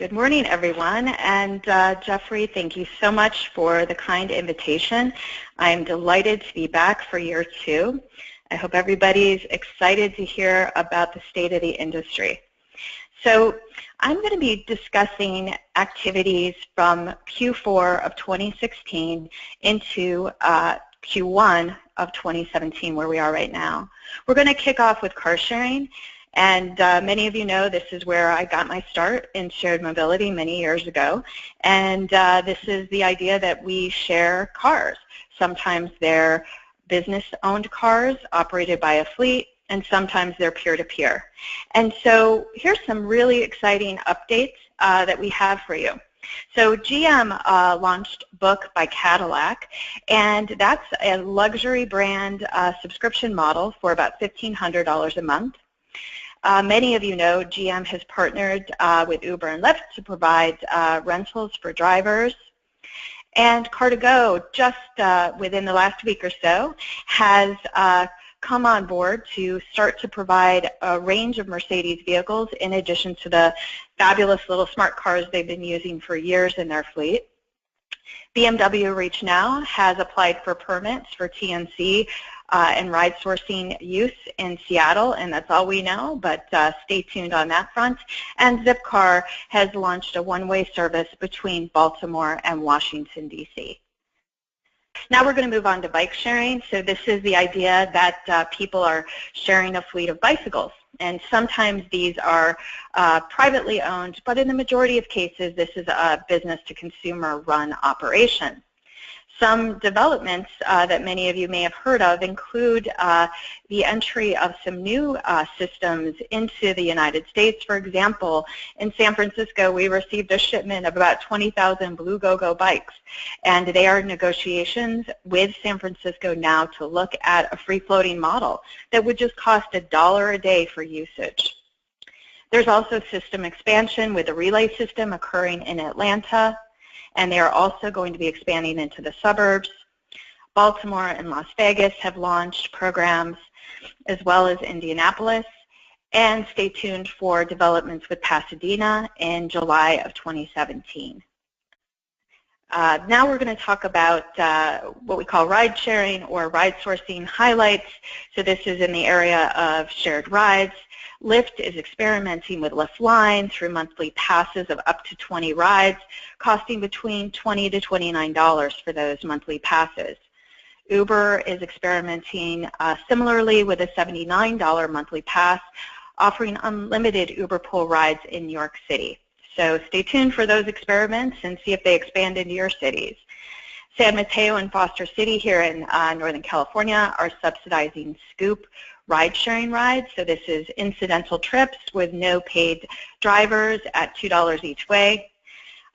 Good morning, everyone. And Jeffrey, thank you so much for the kind invitation. I'm delighted to be back for year 2. I hope everybody's excited to hear about the state of the industry. So I'm going to be discussing activities from Q4 of 2016 into Q1 of 2017, where we are right now. We're going to kick off with car sharing. And many of you know this is where I got my start in shared mobility many years ago. And this is the idea that we share cars. Sometimes they're business-owned cars operated by a fleet, and sometimes they're peer-to-peer. And so here's some really exciting updates that we have for you. So GM launched Book by Cadillac, and that's a luxury brand subscription model for about $1,500 a month. Many of you know GM has partnered with Uber and Lyft to provide rentals for drivers. And Car2Go, just within the last week or so, has come on board to start to provide a range of Mercedes vehicles in addition to the fabulous little smart cars they've been using for years in their fleet. BMW Reach Now has applied for permits for TNC and ride sourcing use in Seattle, and that's all we know, but stay tuned on that front. And Zipcar has launched a one-way service between Baltimore and Washington, D.C. Now we're going to move on to bike sharing. So this is the idea that people are sharing a fleet of bicycles. And sometimes these are privately owned, but in the majority of cases, this is a business-to-consumer run operation. Some developments that many of you may have heard of include the entry of some new systems into the United States. For example, in San Francisco, we received a shipment of about 20,000 Blue Go-Go bikes, and they are in negotiations with San Francisco now to look at a free-floating model that would just cost $1 a day for usage. There's also system expansion with a relay system occurring in Atlanta, and they are also going to be expanding into the suburbs. Baltimore and Las Vegas have launched programs, as well as Indianapolis, and stay tuned for developments with Pasadena in July of 2017. Now we're going to talk about what we call ride sharing or ride sourcing highlights. So this is in the area of shared rides. Lyft is experimenting with Lyft Line through monthly passes of up to 20 rides, costing between $20 to $29 for those monthly passes. Uber is experimenting similarly with a $79 monthly pass, offering unlimited Uber pool rides in New York City. So stay tuned for those experiments and see if they expand into your cities. San Mateo and Foster City here in Northern California are subsidizing Scoop ride-sharing rides. So this is incidental trips with no paid drivers at $2 each way.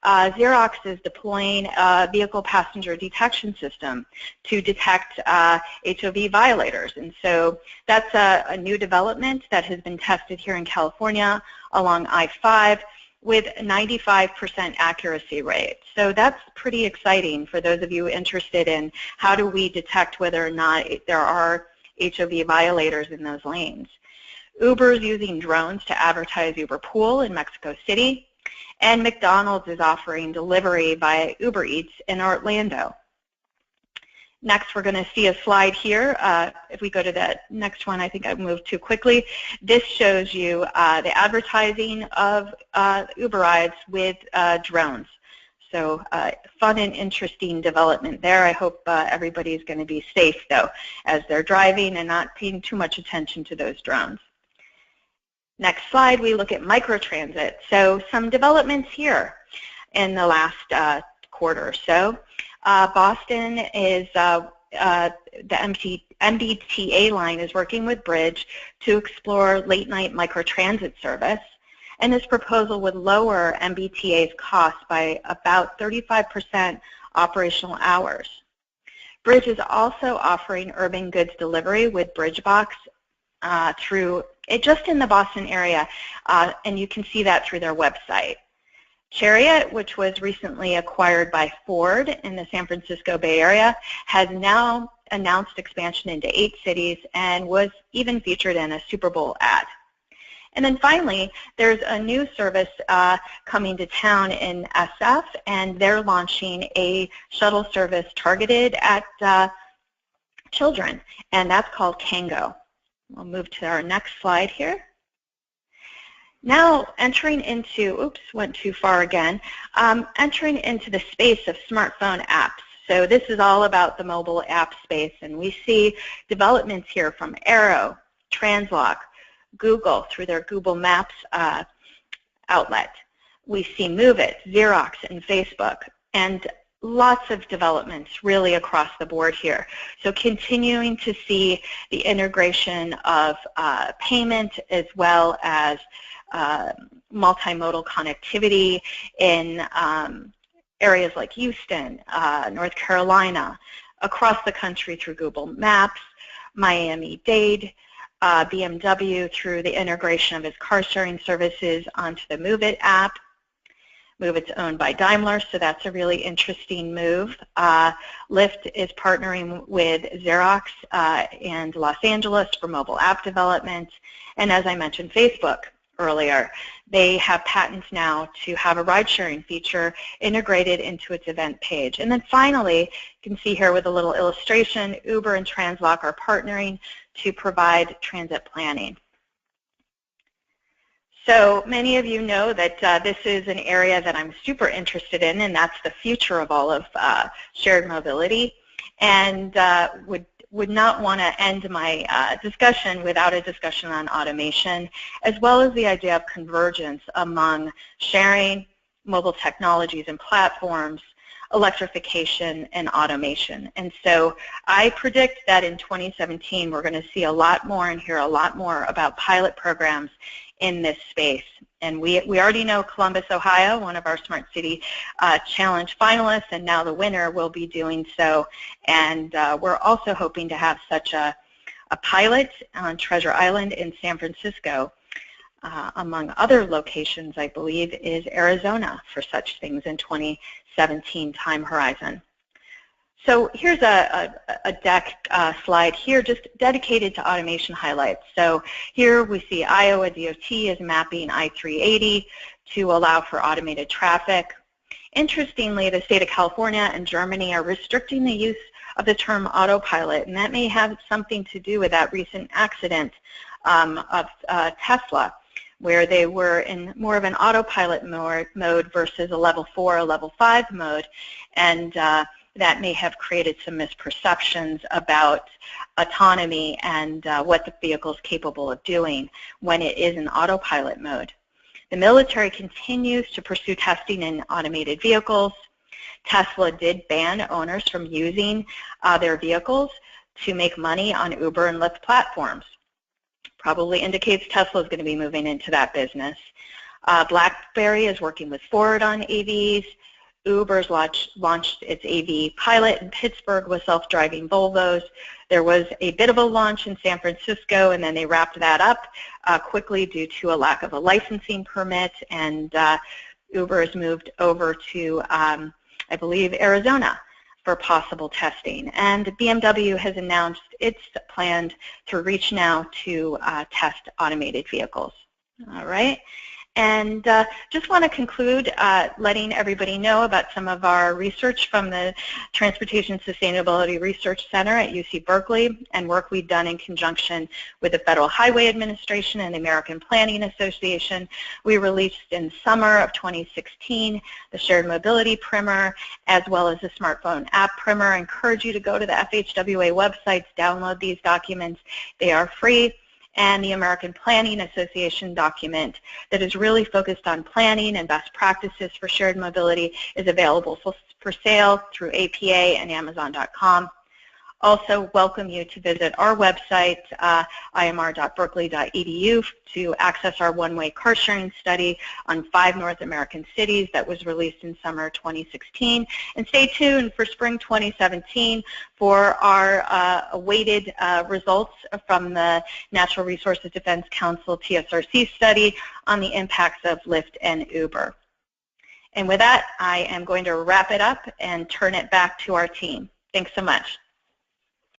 Xerox is deploying a vehicle passenger detection system to detect HOV violators. And so that's a new development that has been tested here in California along I-5 with 95% accuracy rate. So that's pretty exciting for those of you interested in how do we detect whether or not there are HOV violators in those lanes. Uber is using drones to advertise Uber Pool in Mexico City, and McDonald's is offering delivery via Uber Eats in Orlando. Next, we're going to see a slide here. If we go to the next one, I think I moved too quickly. This shows you the advertising of Uber rides with drones. So fun and interesting development there. I hope everybody's going to be safe, though, as they're driving and not paying too much attention to those drones. Next slide, we look at MicroTransit. So some developments here in the last quarter or so. Boston is, the MBTA line is working with Bridge to explore late-night microtransit service. And this proposal would lower MBTA's cost by about 35% operational hours. Bridge is also offering urban goods delivery with BridgeBox through just in the Boston area, and you can see that through their website. Chariot, which was recently acquired by Ford in the San Francisco Bay Area, has now announced expansion into 8 cities and was even featured in a Super Bowl ad. And then finally, there's a new service coming to town in SF, and they're launching a shuttle service targeted at children, and that's called Kango. We'll move to our next slide here. Now entering into, oops, went too far again, entering into the space of smartphone apps. So this is all about the mobile app space, and we see developments here from Arrow, Translock, Google through their Google Maps outlet. We see Move It, Xerox, and Facebook, and lots of developments really across the board here. So continuing to see the integration of payment as well as multimodal connectivity in areas like Houston, North Carolina, across the country through Google Maps, Miami-Dade, BMW through the integration of its car-sharing services onto the Move It app. Move It's owned by Daimler, so that's a really interesting move. Lyft is partnering with Xerox and Los Angeles for mobile app development. And as I mentioned, Facebook earlier, they have patents now to have a ride-sharing feature integrated into its event page. And then finally, you can see here with a little illustration, Uber and Translock are partnering to provide transit planning. So many of you know that this is an area that I'm super interested in, and that's the future of all of shared mobility, and would not want to end my discussion without a discussion on automation, as well as the idea of convergence among sharing, mobile technologies and platforms, electrification, and automation. And so I predict that in 2017 we're going to see a lot more and hear a lot more about pilot programs in this space. And we already know Columbus, Ohio, one of our Smart City Challenge finalists, and now the winner will be doing so. And we're also hoping to have such a pilot on Treasure Island in San Francisco. Among other locations, I believe, is Arizona for such things in 2017 time horizon. So here's a deck slide here just dedicated to automation highlights. So here we see Iowa DOT is mapping I-380 to allow for automated traffic. Interestingly, the state of California and Germany are restricting the use of the term autopilot, and that may have something to do with that recent accident of Tesla, where they were in more of an autopilot mode versus a level 4 or level 5 mode, and that may have created some misperceptions about autonomy and what the vehicle is capable of doing when it is in autopilot mode. The military continues to pursue testing in automated vehicles. Tesla did ban owners from using their vehicles to make money on Uber and Lyft platforms. Probably indicates Tesla is going to be moving into that business. BlackBerry is working with Ford on AVs. Uber's launched its AV pilot in Pittsburgh with self-driving Volvos. There was a bit of a launch in San Francisco, and then they wrapped that up quickly due to a lack of a licensing permit, and Uber has moved over to, I believe, Arizona for possible testing. And BMW has announced its plan to reach now to test automated vehicles. All right. And just want to conclude letting everybody know about some of our research from the Transportation Sustainability Research Center at UC Berkeley and work we've done in conjunction with the Federal Highway Administration and the American Planning Association. We released in summer of 2016 the Shared Mobility Primer as well as the Smartphone App Primer. I encourage you to go to the FHWA websites, download these documents. They are free. And the American Planning Association document that is really focused on planning and best practices for shared mobility is available for sale through APA and Amazon.com. Also welcome you to visit our website, imr.berkeley.edu, to access our one-way car sharing study on 5 North American cities that was released in summer 2016. And stay tuned for spring 2017 for our awaited results from the Natural Resources Defense Council TSRC study on the impacts of Lyft and Uber. And with that, I am going to wrap it up and turn it back to our team. Thanks so much.